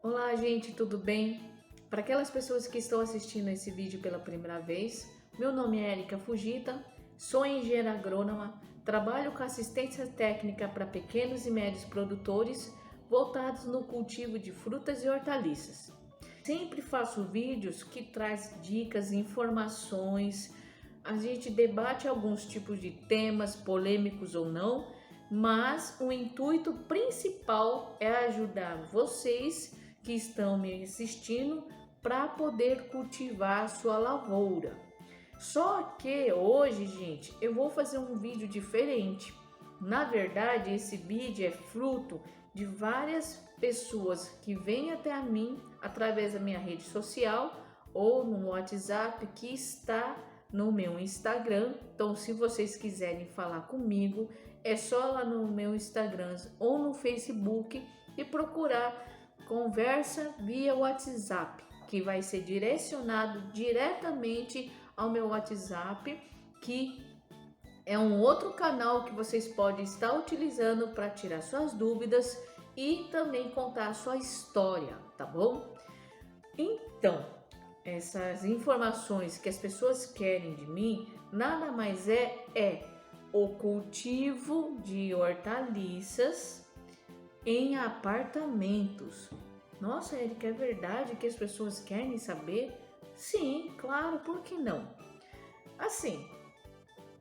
Olá, gente, tudo bem? Para aquelas pessoas que estão assistindo esse vídeo pela primeira vez, meu nome é Erika Fujita, sou engenheira agrônoma, trabalho com assistência técnica para pequenos e médios produtores voltados no cultivo de frutas e hortaliças. Sempre faço vídeos que traz dicas, informações, a gente debate alguns tipos de temas polêmicos ou não, mas o intuito principal é ajudar vocês que estão me assistindo para poder cultivar a sua lavoura. Só que hoje, gente, eu vou fazer um vídeo diferente. Na verdade, esse vídeo é fruto de várias pessoas que vêm até a mim através da minha rede social ou no WhatsApp que está no meu Instagram. Então, se vocês quiserem falar comigo, é só lá no meu Instagram ou no Facebook e procurar Conversa via WhatsApp, que vai ser direcionado diretamente ao meu WhatsApp, que é um outro canal que vocês podem estar utilizando para tirar suas dúvidas e também contar a sua história, tá bom? Então, essas informações que as pessoas querem de mim, nada mais é o cultivo de hortaliças em apartamentos. Nossa, Erika, é verdade que as pessoas querem saber? Sim, claro, por que não? Assim,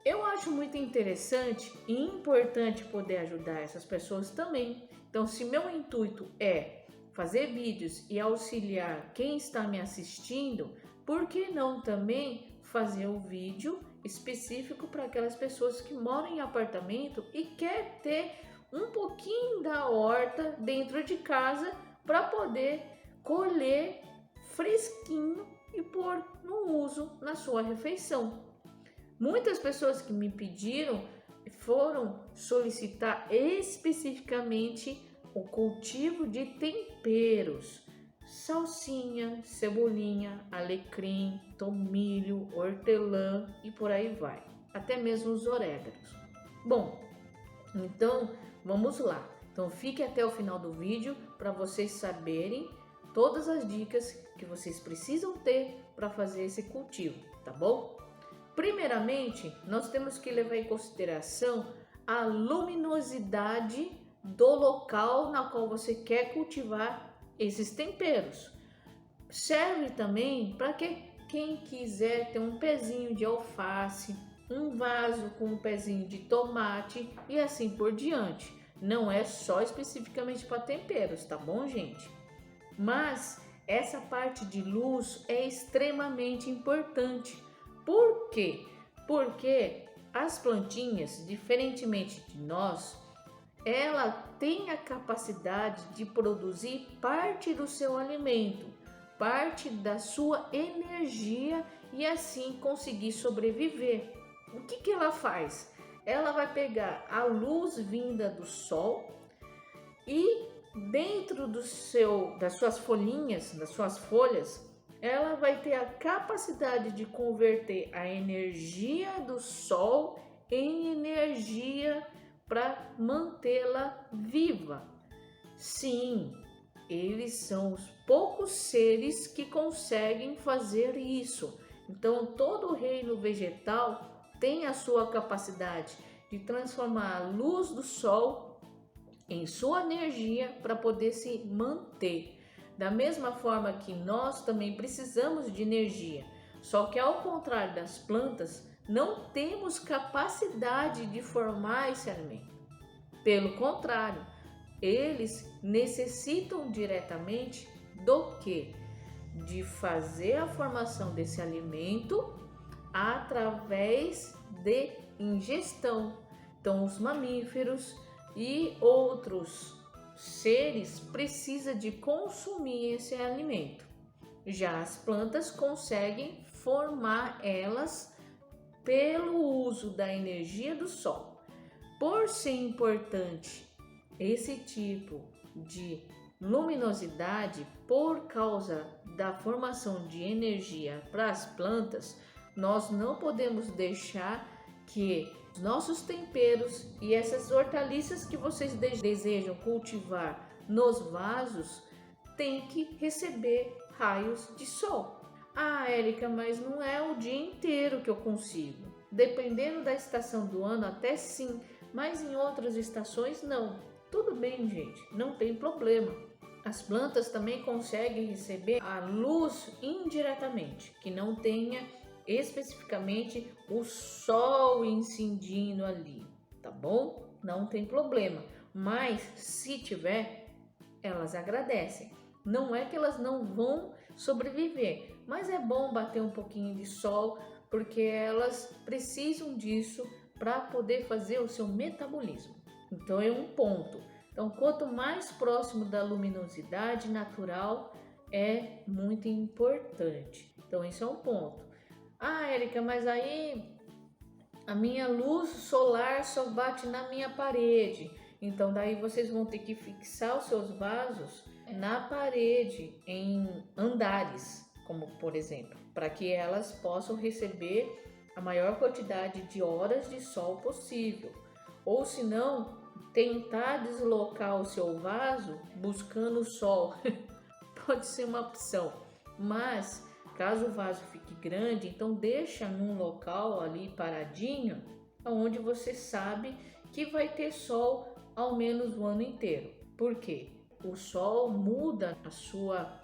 eu acho muito interessante e importante poder ajudar essas pessoas também. Então, se meu intuito é fazer vídeos e auxiliar quem está me assistindo, por que não também fazer um vídeo específico para aquelas pessoas que moram em apartamento e quer ter um pouquinho da horta dentro de casa para poder colher fresquinho e pôr no uso na sua refeição. Muitas pessoas que me pediram foram solicitar especificamente o cultivo de temperos, salsinha, cebolinha, alecrim, tomilho, hortelã e por aí vai, até mesmo os oréganos. Bom, então vamos lá. Então fique até o final do vídeo para vocês saberem todas as dicas que vocês precisam ter para fazer esse cultivo, tá bom? Primeiramente, nós temos que levar em consideração a luminosidade do local na qual você quer cultivar esses temperos. Serve também para quem quiser ter um pezinho de alface, um vaso com um pezinho de tomate e assim por diante. Não é só especificamente para temperos, tá bom, gente? Mas essa parte de luz é extremamente importante. Por quê? Porque as plantinhas, diferentemente de nós, ela tem a capacidade de produzir parte do seu alimento, parte da sua energia e assim conseguir sobreviver. O que ela faz? Ela vai pegar a luz vinda do sol e dentro das suas folhinhas, das suas folhas, ela vai ter a capacidade de converter a energia do sol em energia para mantê-la viva. Sim, eles são os poucos seres que conseguem fazer isso. Então, todo o reino vegetal tem a sua capacidade de transformar a luz do sol em sua energia para poder se manter. Da mesma forma que nós também precisamos de energia, só que ao contrário das plantas, não temos capacidade de formar esse alimento. Pelo contrário, eles necessitam diretamente do que? De fazer a formação desse alimento através de ingestão. Então, os mamíferos e outros seres precisam de consumir esse alimento. Já as plantas conseguem formar elas pelo uso da energia do sol. Por ser importante esse tipo de luminosidade por causa da formação de energia para as plantas, nós não podemos deixar que os nossos temperos e essas hortaliças que vocês desejam cultivar nos vasos tem que receber raios de sol. Ah, Érica, mas não é o dia inteiro que eu consigo. Dependendo da estação do ano, até sim, mas em outras estações não. Tudo bem, gente, não tem problema. As plantas também conseguem receber a luz indiretamente, que não tenha especificamente o sol incidindo ali, tá bom? Não tem problema, mas se tiver, elas agradecem. Não é que elas não vão sobreviver, mas é bom bater um pouquinho de sol, porque elas precisam disso para poder fazer o seu metabolismo. Então é um ponto. Então, quanto mais próximo da luminosidade natural, é muito importante. Então, esse é um ponto. Ah, Érica, mas aí a minha luz solar só bate na minha parede. Então, daí vocês vão ter que fixar os seus vasos na parede, em andares, como por exemplo, para que elas possam receber a maior quantidade de horas de sol possível. Ou se não, tentar deslocar o seu vaso buscando o sol pode ser uma opção, mas caso o vaso fique grande, então deixa num local ali paradinho, onde você sabe que vai ter sol ao menos o ano inteiro. Por quê? O sol muda a sua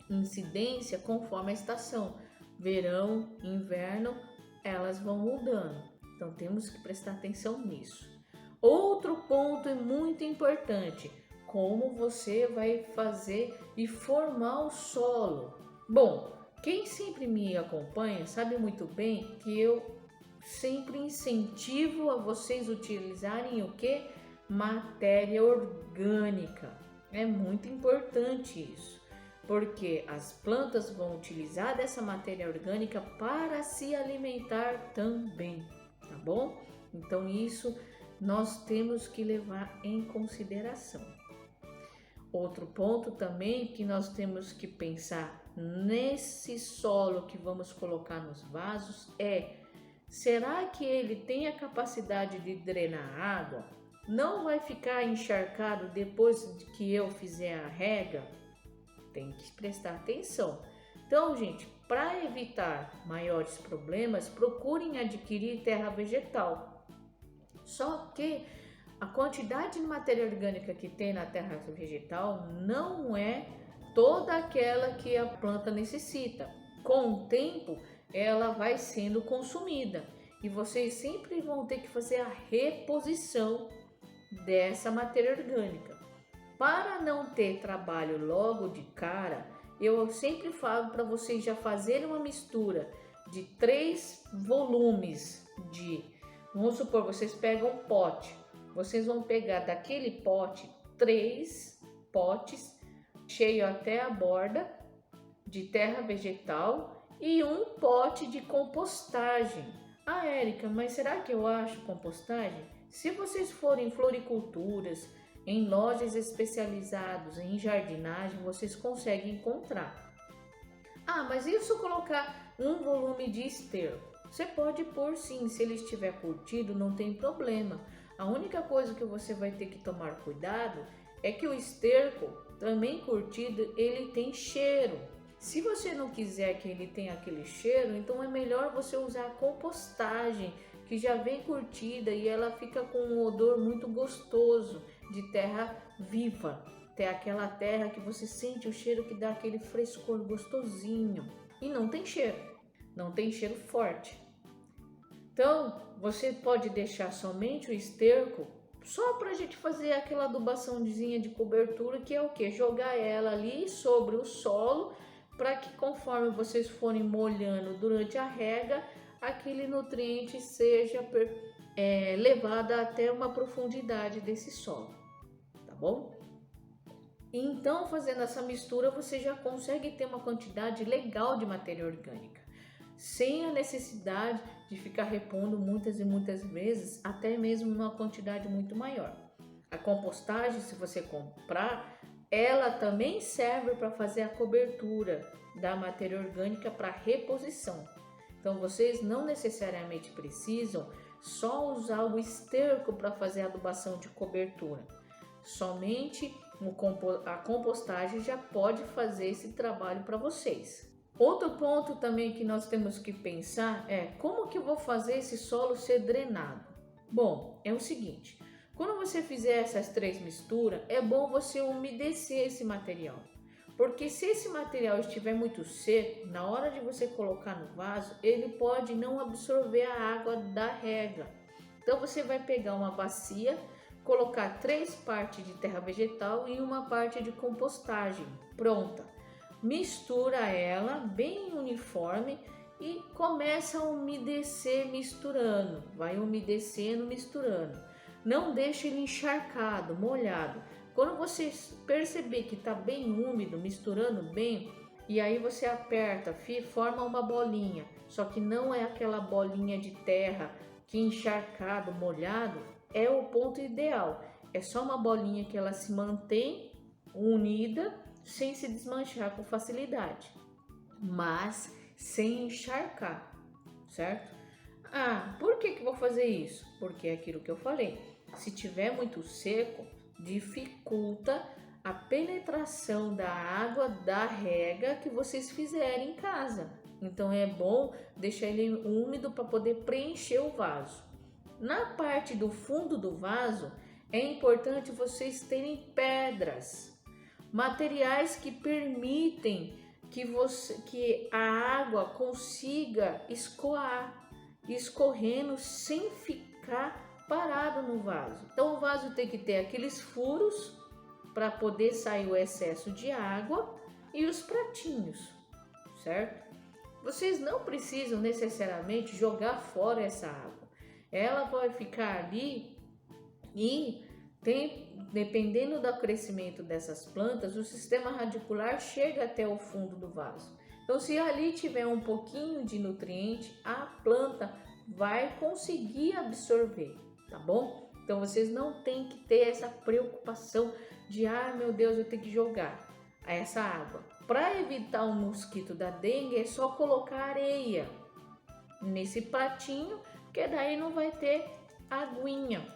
incidência conforme a estação. Verão, inverno, elas vão mudando. Então temos que prestar atenção nisso. Outro ponto muito importante, como você vai fazer e formar o solo. Bom, quem sempre me acompanha sabe muito bem que eu sempre incentivo a vocês utilizarem o que? Matéria orgânica. É muito importante isso, porque as plantas vão utilizar dessa matéria orgânica para se alimentar também, tá bom? Então isso nós temos que levar em consideração. Outro ponto também que nós temos que pensar nesse solo que vamos colocar nos vasos é: será que ele tem a capacidade de drenar água? Não vai ficar encharcado depois de que eu fizer a rega? Tem que prestar atenção. Então, gente, para evitar maiores problemas, procurem adquirir terra vegetal. Só que a quantidade de matéria orgânica que tem na terra vegetal não é toda aquela que a planta necessita. Com o tempo, ela vai sendo consumida e vocês sempre vão ter que fazer a reposição dessa matéria orgânica. Para não ter trabalho logo de cara, eu sempre falo para vocês já fazerem uma mistura de 3 volumes de... Vamos supor, vocês pegam um pote, vocês vão pegar daquele pote 3 potes cheio até a borda de terra vegetal e um pote de compostagem. Ah, Érica, mas será que eu acho compostagem? Se vocês forem em floriculturas, em lojas especializadas em jardinagem, vocês conseguem encontrar. Ah, mas e se eu colocar um volume de esterco? Você pode pôr sim, se ele estiver curtido, não tem problema. A única coisa que você vai ter que tomar cuidado é que o esterco, também curtido, ele tem cheiro. Se você não quiser que ele tenha aquele cheiro, então é melhor você usar a compostagem, que já vem curtida e ela fica com um odor muito gostoso de terra viva. Tem aquela terra que você sente o cheiro que dá aquele frescor gostosinho. E não tem cheiro forte. Então, você pode deixar somente o esterco só para a gente fazer aquela adubaçãozinha de cobertura, que é o que? Jogar ela ali sobre o solo, para que conforme vocês forem molhando durante a rega, aquele nutriente seja levado até uma profundidade desse solo, tá bom? Então, fazendo essa mistura, você já consegue ter uma quantidade legal de matéria orgânica, sem a necessidade de ficar repondo muitas e muitas vezes, até mesmo uma quantidade muito maior. A compostagem, se você comprar, ela também serve para fazer a cobertura da matéria orgânica para reposição. Então vocês não necessariamente precisam só usar o esterco para fazer a adubação de cobertura. Somente A compostagem já pode fazer esse trabalho para vocês. Outro ponto também que nós temos que pensar é como que eu vou fazer esse solo ser drenado. Bom, é o seguinte, quando você fizer essas 3 misturas, é bom você umedecer esse material. Porque se esse material estiver muito seco, na hora de você colocar no vaso, ele pode não absorver a água da rega. Então você vai pegar uma bacia, colocar 3 partes de terra vegetal e uma parte de compostagem. Pronta. Mistura ela bem uniforme e começa a umedecer misturando. Vai umedecendo, misturando. Não deixe ele encharcado, molhado. Quando você perceber que está bem úmido, misturando bem, e aí você aperta, forma uma bolinha. Só que não é aquela bolinha de terra que encharcado, molhado, é o ponto ideal. É só uma bolinha que ela se mantém unida, sem se desmanchar com facilidade, mas sem encharcar, certo? Por que eu vou fazer isso? Porque é aquilo que eu falei, se tiver muito seco, dificulta a penetração da água da rega que vocês fizerem em casa. Então é bom deixar ele úmido para poder preencher o vaso. Na parte do fundo do vaso, é importante vocês terem pedras, materiais que permitem que a água consiga escoar, escorrendo sem ficar parado no vaso. Então o vaso tem que ter aqueles furos para poder sair o excesso de água e os pratinhos, certo? Vocês não precisam necessariamente jogar fora essa água. Ela vai ficar ali e dependendo do crescimento dessas plantas, o sistema radicular chega até o fundo do vaso. Então, se ali tiver um pouquinho de nutriente, a planta vai conseguir absorver, tá bom? Então, vocês não têm que ter essa preocupação de, meu Deus, eu tenho que jogar essa água. Para evitar o mosquito da dengue, é só colocar areia nesse pratinho, que daí não vai ter aguinha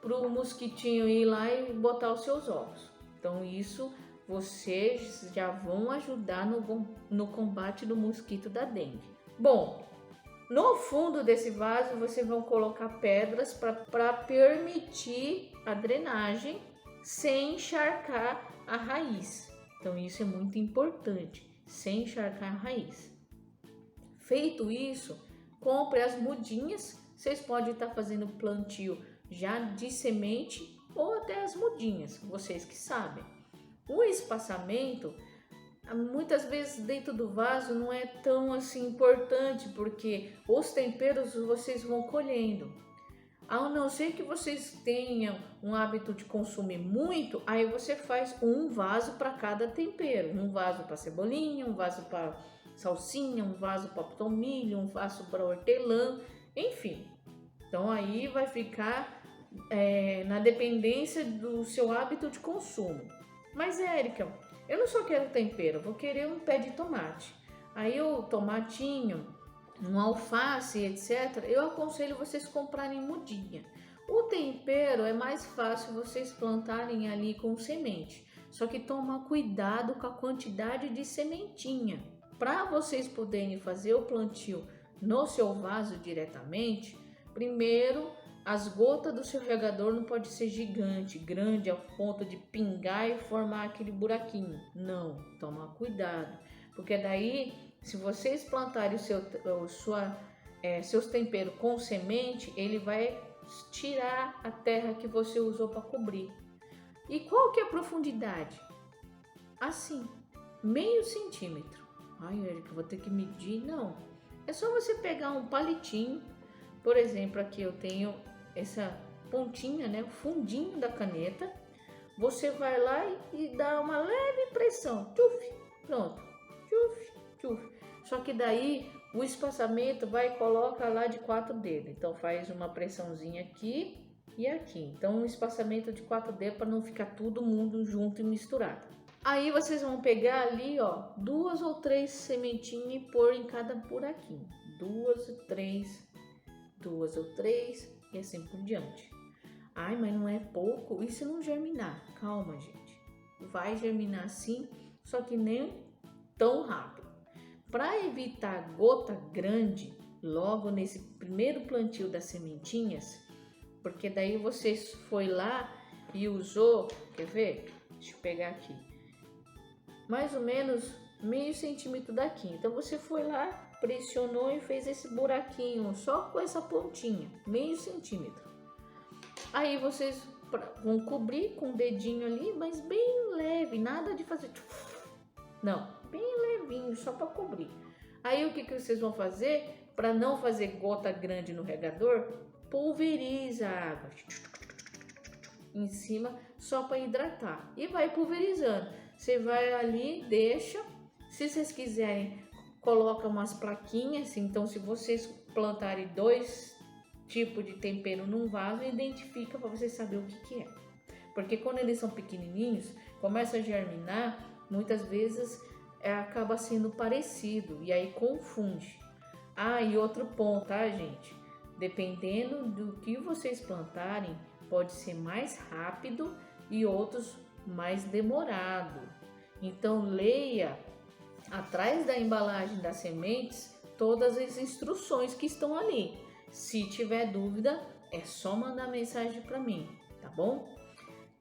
para o mosquitinho ir lá e botar os seus ovos. Então isso vocês já vão ajudar no combate do mosquito da dengue. Bom, no fundo desse vaso vocês vão colocar pedras para permitir a drenagem sem encharcar a raiz. Então isso é muito importante, sem encharcar a raiz. Feito isso, compre as mudinhas. Vocês podem estar fazendo plantio já de semente ou até as mudinhas, vocês que sabem. O espaçamento, muitas vezes dentro do vaso não é tão assim importante, porque os temperos vocês vão colhendo. A não ser que vocês tenham um hábito de consumir muito, aí você faz um vaso para cada tempero. Um vaso para cebolinha, um vaso para salsinha, um vaso para tomilho, um vaso para hortelã, enfim. Então aí vai ficar na dependência do seu hábito de consumo. Mas Érica, eu não só quero tempero, eu vou querer um pé de tomate. Aí o tomatinho, um alface, etc. Eu aconselho vocês comprarem mudinha. O tempero é mais fácil vocês plantarem ali com semente. Só que tomar cuidado com a quantidade de sementinha. Para vocês poderem fazer o plantio no seu vaso diretamente, primeiro, as gotas do seu regador não pode ser gigante, grande ao ponto de pingar e formar aquele buraquinho. Não, toma cuidado, porque daí, se vocês plantarem seus temperos com semente, ele vai tirar a terra que você usou para cobrir. E qual que é a profundidade? Assim, meio centímetro. Ai, Érica, vou ter que medir? Não, é só você pegar um palitinho. Por exemplo, aqui eu tenho essa pontinha, né, o fundinho da caneta. Você vai lá e dá uma leve pressão. Tchuf, pronto. Tchuf, tchuf. Só que daí o espaçamento vai e coloca lá de 4 dedos. Então faz uma pressãozinha aqui e aqui. Então um espaçamento de 4 dedos para não ficar todo mundo junto e misturado. Aí vocês vão pegar ali, ó, 2 ou 3 sementinhas e pôr em cada buraquinho. 2 ou 3 e assim por diante. Ai, mas não é pouco? E se não germinar? Calma, gente. vai germinar sim, só que nem tão rápido. Para evitar gota grande logo nesse primeiro plantio das sementinhas, porque daí você foi lá e usou, quer ver? Deixa eu pegar aqui, mais ou menos meio centímetro daqui. Então você foi lá, pressionou e fez esse buraquinho só com essa pontinha, meio centímetro. Aí vocês vão cobrir com o dedinho ali, mas bem leve, nada de fazer, não, bem levinho, só para cobrir. Aí o que vocês vão fazer para não fazer gota grande no regador? Pulveriza a água em cima só para hidratar e vai pulverizando. Você vai ali, deixa. Se vocês quiserem, coloca umas plaquinhas. Então, se vocês plantarem 2 tipos de tempero num vaso, identifica para vocês saberem o que é. Porque quando eles são pequenininhos, começa a germinar, muitas vezes acaba sendo parecido e aí confunde. Ah, e outro ponto, tá, gente? Dependendo do que vocês plantarem, pode ser mais rápido e outros mais demorado. Então leia atrás da embalagem das sementes todas as instruções que estão ali. Se tiver dúvida, é só mandar mensagem para mim, tá bom?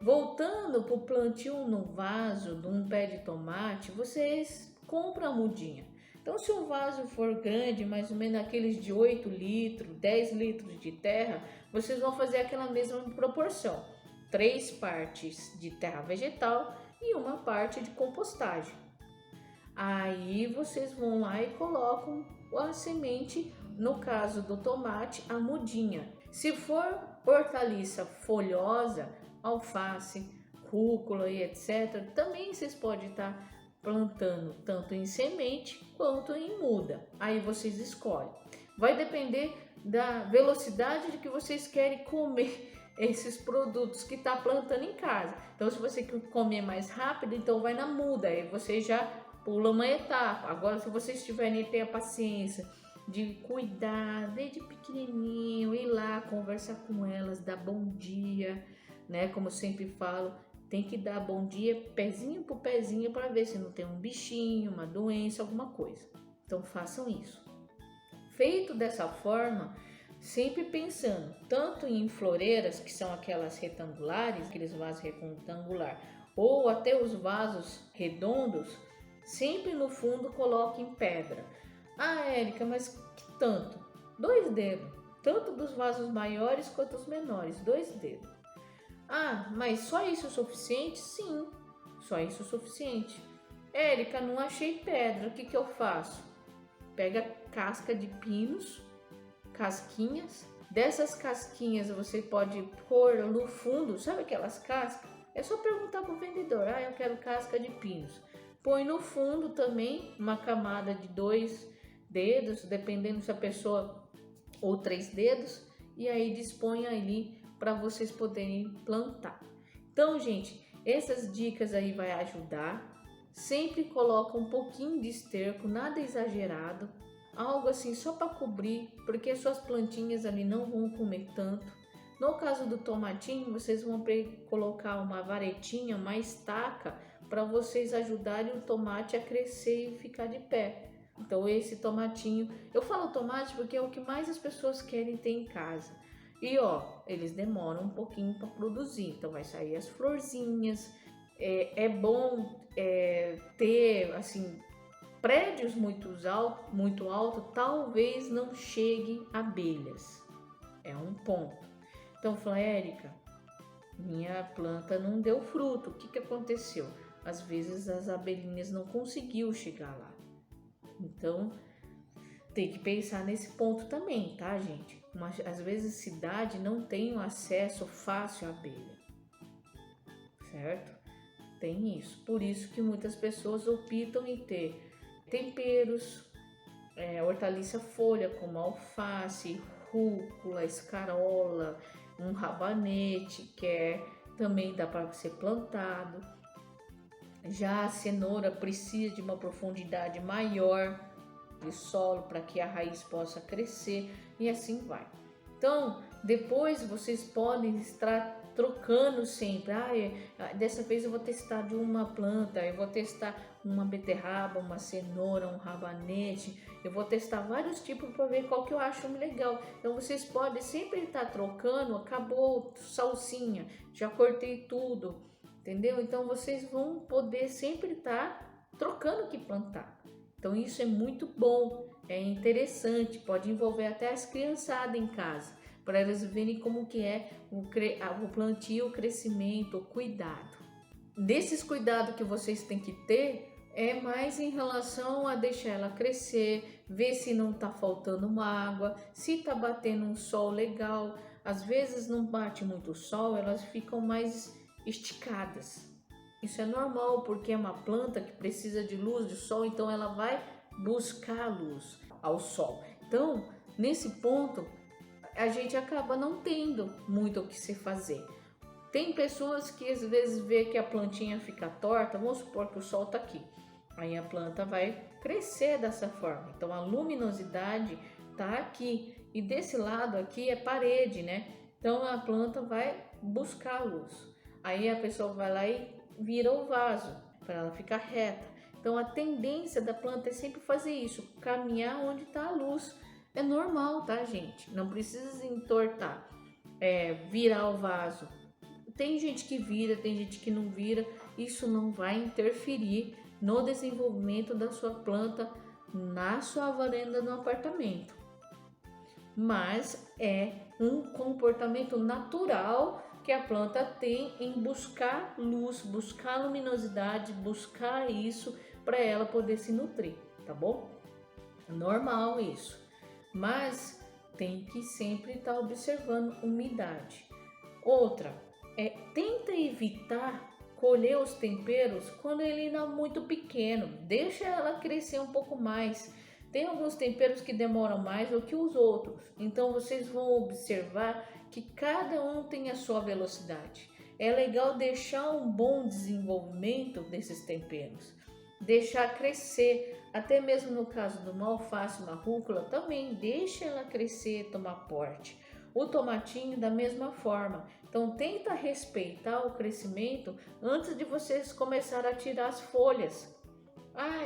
Voltando para o plantio no vaso de um pé de tomate, vocês compram a mudinha. Então, se o vaso for grande, mais ou menos aqueles de 8 litros, 10 litros de terra, vocês vão fazer aquela mesma proporção. 3 partes de terra vegetal e 1 parte de compostagem. Aí vocês vão lá e colocam a semente, no caso do tomate, a mudinha. Se for hortaliça folhosa, alface, rúcula e etc., também vocês podem estar plantando tanto em semente quanto em muda. Aí vocês escolhem. Vai depender da velocidade de que vocês querem comer esses produtos que está plantando em casa. Então, se você quer comer mais rápido, então vai na muda. Aí você já pula uma etapa. Agora, se vocês tiverem ter a paciência de cuidar desde pequenininho, ir lá conversar com elas, dar bom dia, né? Como eu sempre falo, tem que dar bom dia pezinho por pezinho para ver se não tem um bichinho, uma doença, alguma coisa. Então façam isso. Feito dessa forma, sempre pensando tanto em floreiras, que são aquelas retangulares, aqueles vasos retangulares, ou até os vasos redondos, sempre no fundo coloquem pedra. Ah, Érica, mas que tanto? 2 dedos, tanto dos vasos maiores quanto os menores, 2 dedos. Ah, mas só isso é suficiente? Sim, só isso é suficiente. Érica, não achei pedra, o que eu faço? Pega casca de pinos, casquinhas. Dessas casquinhas você pode pôr no fundo, sabe aquelas cascas? É só perguntar para o vendedor, eu quero casca de pinos. Põe no fundo também uma camada de 2 dedos, dependendo se a pessoa, ou 3 dedos, e aí dispõe ali para vocês poderem plantar. Então, gente, essas dicas aí vai ajudar. Sempre coloca um pouquinho de esterco, nada exagerado, algo assim só para cobrir, porque as suas plantinhas ali não vão comer tanto. No caso do tomatinho, vocês vão colocar uma varetinha, uma estaca, para vocês ajudarem o tomate a crescer e ficar de pé. Então esse tomatinho, eu falo tomate porque é o que mais as pessoas querem ter em casa. E eles demoram um pouquinho para produzir, então vai sair as florzinhas. É bom ter assim prédios muito alto, talvez não cheguem abelhas. É um ponto. Então, fala, Érica, minha planta não deu fruto. O que aconteceu? Às vezes as abelhinhas não conseguiu chegar lá. Então, tem que pensar nesse ponto também, tá, gente? Às vezes cidade não tem um acesso fácil à abelha, certo? Tem isso. Por isso que muitas pessoas optam em ter temperos, hortaliça folha como alface, rúcula, escarola, um rabanete, que também dá para ser plantado. Já a cenoura precisa de uma profundidade maior de solo para que a raiz possa crescer e assim vai. Então, depois vocês podem estar trocando sempre. Dessa vez eu vou testar de uma planta, eu vou testar uma beterraba, uma cenoura, um rabanete, eu vou testar vários tipos para ver qual que eu acho legal. Então vocês podem sempre estar trocando. Acabou salsinha, já cortei tudo, entendeu? Então vocês vão poder sempre estar trocando o que plantar. Então isso é muito bom, é interessante, pode envolver até as criançadas em casa, para elas verem como que é o plantio, o crescimento, o cuidado. Desses cuidados que vocês têm que ter, é mais em relação a deixar ela crescer, ver se não está faltando uma água, se está batendo um sol legal. Às vezes não bate muito sol, elas ficam mais esticadas. Isso é normal, porque é uma planta que precisa de luz, de sol, então ela vai buscar a luz ao sol. Então, nesse ponto, a gente acaba não tendo muito o que se fazer. Tem pessoas que às vezes vê que a plantinha fica torta, vamos supor que o sol está aqui, aí a planta vai crescer dessa forma. Então a luminosidade está aqui e desse lado aqui é parede, né? Então a planta vai buscar a luz. Aí a pessoa vai lá e vira o vaso para ela ficar reta. Então a tendência da planta é sempre fazer isso, caminhar onde está a luz. É normal, tá, gente? Não precisa entortar, virar o vaso. Tem gente que vira, tem gente que não vira. Isso não vai interferir no desenvolvimento da sua planta na sua varanda no apartamento. Mas é um comportamento natural que a planta tem em buscar luz, buscar luminosidade, buscar isso para ela poder se nutrir, tá bom? Normal isso. Mas tem que sempre estar observando umidade. Outra, tenta evitar colher os temperos quando ele não é muito pequeno. Deixa ela crescer um pouco mais. Tem alguns temperos que demoram mais do que os outros. Então vocês vão observar que cada um tem a sua velocidade. É legal deixar um bom desenvolvimento desses temperos. Deixar crescer, até mesmo no caso do alface, uma rúcula, também deixa ela crescer, tomar porte. O tomatinho da mesma forma. Então tenta respeitar o crescimento antes de vocês começarem a tirar as folhas.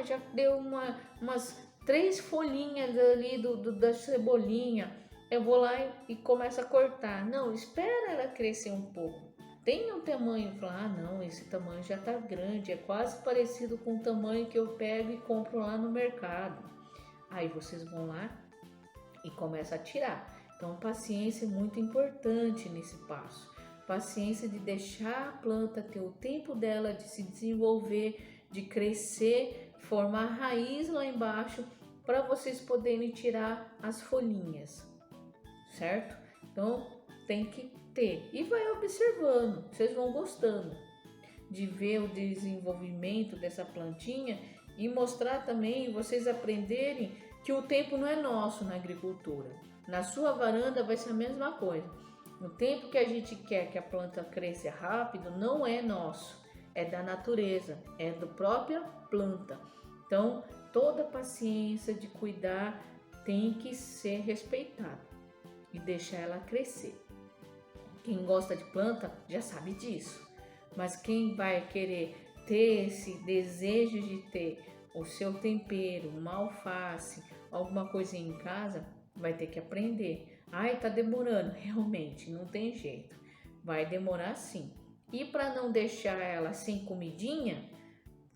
Já deu umas 3 folhinhas ali da cebolinha. Eu vou lá e começo a cortar. Não, espera ela crescer um pouco. Tem um tamanho, fala, não, esse tamanho já tá grande, é quase parecido com o tamanho que eu pego e compro lá no mercado. Aí vocês vão lá e começam a tirar. Então, paciência é muito importante nesse passo. Paciência de deixar a planta ter o tempo dela de se desenvolver, de crescer, formar raiz lá embaixo para vocês poderem tirar as folhinhas, certo? Então, tem que ter. E vai observando, vocês vão gostando de ver o desenvolvimento dessa plantinha e mostrar também, vocês aprenderem que o tempo não é nosso na agricultura. Na sua varanda vai ser a mesma coisa. O tempo que a gente quer que a planta cresça rápido não é nosso, é da natureza, é da própria planta. Então, toda paciência de cuidar tem que ser respeitada e deixar ela crescer. Quem gosta de planta já sabe disso, mas quem vai querer ter esse desejo de ter o seu tempero, uma alface, alguma coisinha em casa, vai ter que aprender. Tá demorando, realmente, não tem jeito, vai demorar sim. E para não deixar ela sem comidinha,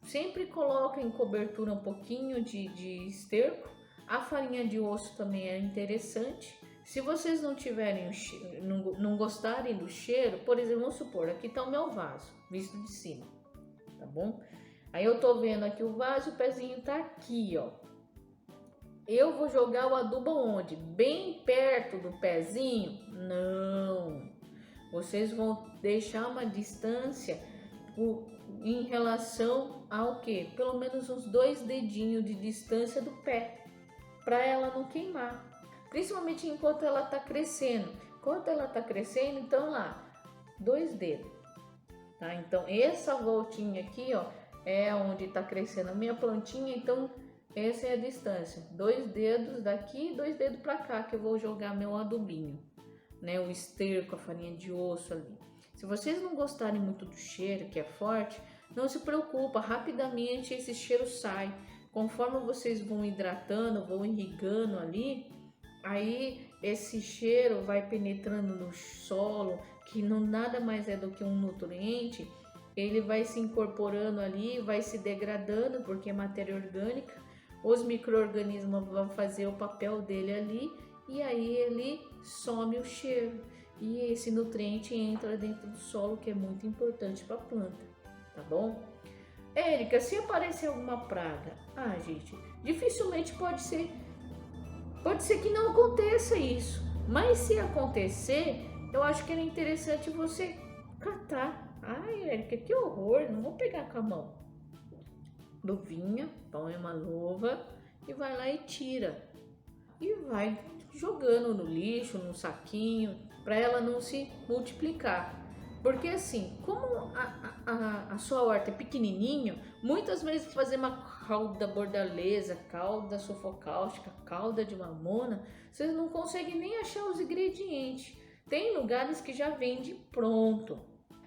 sempre coloca em cobertura um pouquinho de esterco. A farinha de osso também é interessante. Se vocês não tiverem não gostarem do cheiro, por exemplo, vamos supor, aqui está o meu vaso, visto de cima, tá bom? Aí eu tô vendo aqui o vaso, o pezinho tá aqui, ó. Eu vou jogar o adubo onde? Bem perto do pezinho? Não. Vocês vão deixar uma distância em relação ao quê? Pelo menos uns 2 dedinhos de distância do pé, para ela não queimar. Principalmente enquanto ela está crescendo. Enquanto ela está crescendo, então lá, 2 dedos. Tá? Então essa voltinha aqui, ó, é onde está crescendo a minha plantinha. Então essa é a distância. 2 dedos daqui e 2 dedos para cá que eu vou jogar meu adubinho. né, o esterco, a farinha de osso ali. Se vocês não gostarem muito do cheiro, que é forte, não se preocupa, rapidamente esse cheiro sai. Conforme vocês vão hidratando, vão irrigando ali, aí esse cheiro vai penetrando no solo, que não nada mais é do que um nutriente, ele vai se incorporando ali, vai se degradando, porque é matéria orgânica, os micro-organismos vão fazer o papel dele ali, e aí ele some o cheiro. E esse nutriente entra dentro do solo, que é muito importante para a planta, tá bom? Érica, se aparecer alguma praga, gente, dificilmente pode ser que não aconteça isso, mas se acontecer, eu acho que era interessante você catar. Ai, Érica, que horror, não vou pegar com a mão. Luvinha, põe uma luva e vai lá e tira. E vai jogando no lixo, no saquinho, para ela não se multiplicar. Porque assim, como a sua horta é pequenininho, muitas vezes fazer uma calda bordaleza, calda sufocáustica, calda de mamona, vocês não conseguem nem achar os ingredientes. Tem lugares que já vende pronto.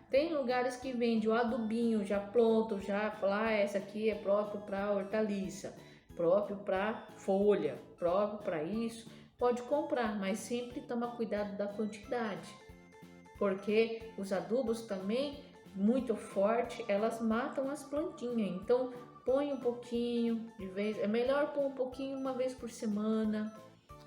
Tem lugares que vende o adubinho já pronto, já fala, essa aqui é próprio para hortaliça, próprio para folha, próprio para isso. Pode comprar, mas sempre toma cuidado da quantidade, porque os adubos também, muito forte, elas matam as plantinhas. Então põe um pouquinho de vez, é melhor pôr um pouquinho uma vez por semana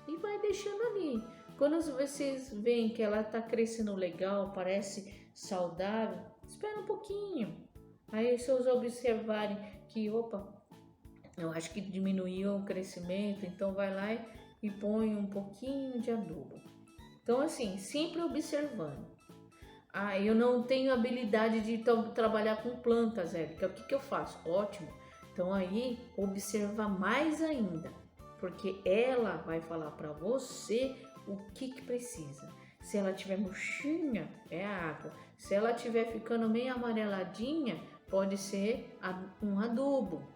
e vai deixando ali. Quando vocês veem que ela está crescendo legal, parece saudável, espera um pouquinho. Aí se vocês observarem que, opa, eu acho que diminuiu o crescimento, então vai lá e põe um pouquinho de adubo. Então assim, sempre observando. Eu não tenho habilidade de trabalhar com plantas, Érica, o que eu faço? Ótimo. Então aí observa mais ainda, porque ela vai falar para você o que precisa. Se ela tiver murchinha, é a água. Se ela tiver ficando meio amareladinha, pode ser um adubo.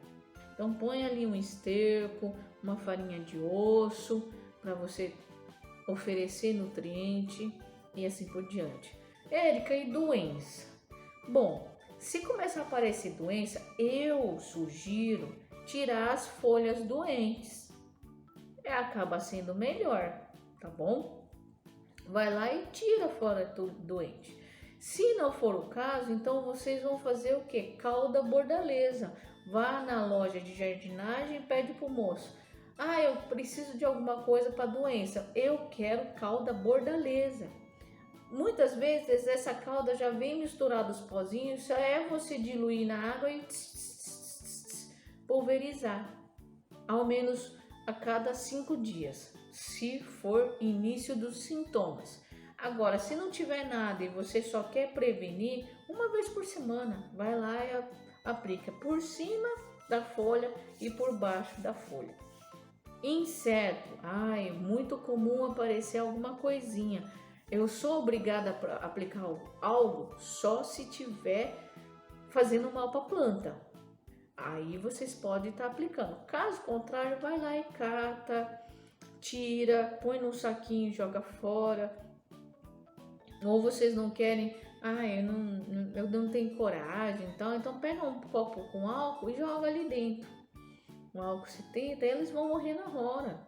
Então põe ali um esterco, uma farinha de osso, para você oferecer nutriente e assim por diante. Érica, e doença? Bom, se começar a aparecer doença, eu sugiro tirar as folhas doentes. Acaba sendo melhor, tá bom? Vai lá e tira fora tudo doente. Se não for o caso, então vocês vão fazer o que? Calda bordaleza. Vá na loja de jardinagem e pede pro moço. Eu preciso de alguma coisa para doença. Eu quero calda bordaleza. Muitas vezes essa calda já vem misturada os pozinhos, só é você diluir na água e pulverizar. Ao menos a cada 5 dias, se for início dos sintomas. Agora, se não tiver nada e você só quer prevenir, uma vez por semana, vai lá e aplica por cima da folha e por baixo da folha. Inseto, é muito comum aparecer alguma coisinha. Eu sou obrigada a aplicar algo só se tiver fazendo mal para a planta. Aí vocês podem estar aplicando. Caso contrário, vai lá e cata, tira, põe num saquinho e joga fora. Ou vocês não querem, eu não tenho coragem, então pega um copo com álcool e joga ali dentro. Um álcool 70, eles vão morrer na hora,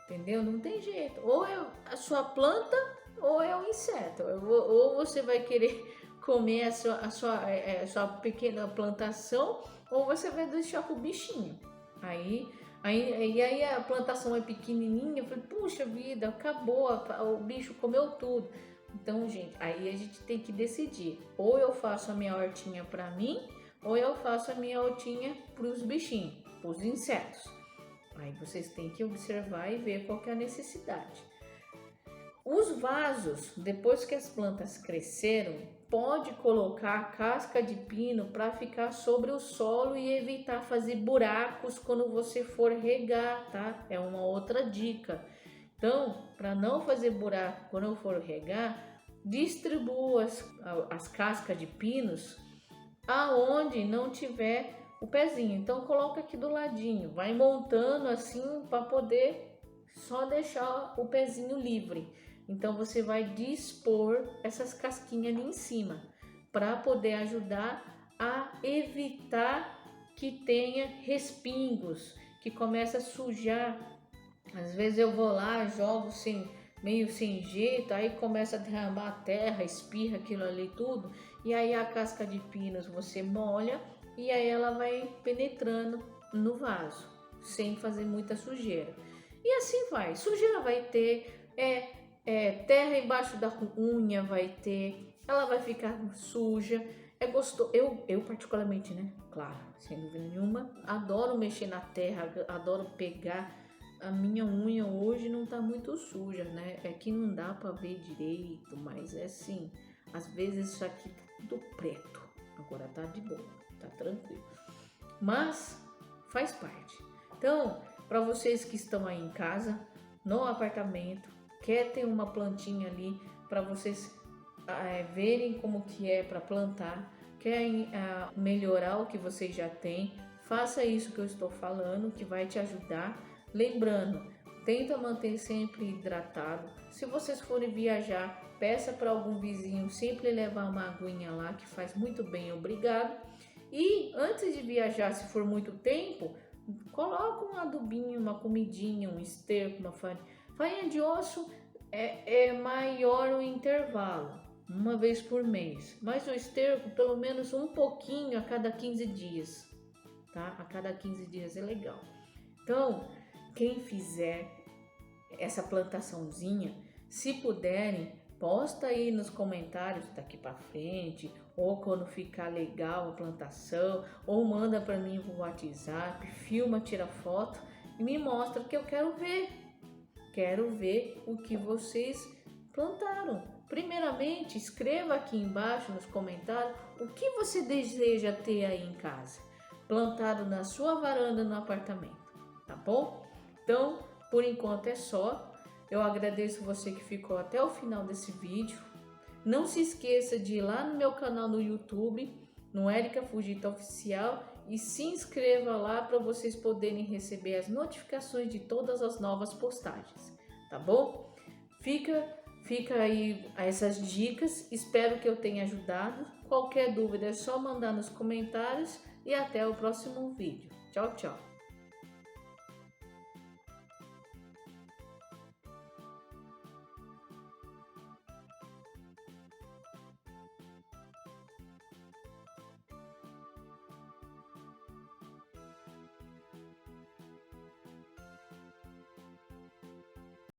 entendeu? Não tem jeito. Ou é a sua planta ou é o inseto. Ou você vai querer comer a sua pequena plantação, ou você vai deixar pro bichinho. Aí a plantação é pequenininha, eu falei, puxa vida, acabou, o bicho comeu tudo. Então, gente, aí a gente tem que decidir. Ou eu faço a minha hortinha para mim, ou eu faço a minha hortinha para os bichinhos, para os insetos. Aí vocês têm que observar e ver qual que é a necessidade. Os vasos, depois que as plantas cresceram, pode colocar casca de pino para ficar sobre o solo e evitar fazer buracos quando você for regar, tá? É uma outra dica. Então, para não fazer buraco quando eu for regar, distribua as cascas de pinos aonde não tiver o pezinho. Então, coloca aqui do ladinho, vai montando assim para poder só deixar o pezinho livre. Então você vai dispor essas casquinhas ali em cima para poder ajudar a evitar que tenha respingos, que começa a sujar. Às vezes eu vou lá, jogo meio sem jeito, aí começa a derramar a terra, espirra aquilo ali tudo, e aí a casca de pinos você molha e aí ela vai penetrando no vaso, sem fazer muita sujeira. E assim vai, sujeira vai ter, terra embaixo da unha vai ter, ela vai ficar suja. É gostoso, eu particularmente, né? Claro, sem dúvida nenhuma, adoro mexer na terra, adoro pegar. A minha unha hoje não tá muito suja, né? É que não dá pra ver direito, mas é assim, às vezes isso aqui tá tudo preto. Agora tá de boa, tá tranquilo. Mas faz parte. Então, para vocês que estão aí em casa, no apartamento, quer ter uma plantinha ali para vocês verem como que é para plantar, querem melhorar o que vocês já têm, faça isso que eu estou falando, que vai te ajudar. Lembrando, tenta manter sempre hidratado. Se vocês forem viajar, peça para algum vizinho sempre levar uma aguinha lá, que faz muito bem, obrigado. E antes de viajar, se for muito tempo, coloca um adubinho, uma comidinha, um esterco, uma farinha. Farinha de osso é maior o intervalo, uma vez por mês. Mas o esterco, pelo menos um pouquinho a cada 15 dias, tá? A cada 15 dias é legal. Então, quem fizer essa plantaçãozinha, se puderem, posta aí nos comentários daqui para frente, ou quando ficar legal a plantação, ou manda para mim no WhatsApp, filma, tira foto e me mostra, que eu quero ver. Quero ver o que vocês plantaram. Primeiramente, escreva aqui embaixo nos comentários o que você deseja ter aí em casa, plantado na sua varanda, no apartamento, tá bom? Então, por enquanto é só. Eu agradeço você que ficou até o final desse vídeo. Não se esqueça de ir lá no meu canal no YouTube, no Érica Fujita Oficial, e se inscreva lá para vocês poderem receber as notificações de todas as novas postagens, tá bom? Fica aí essas dicas, espero que eu tenha ajudado. Qualquer dúvida é só mandar nos comentários e até o próximo vídeo. Tchau, tchau!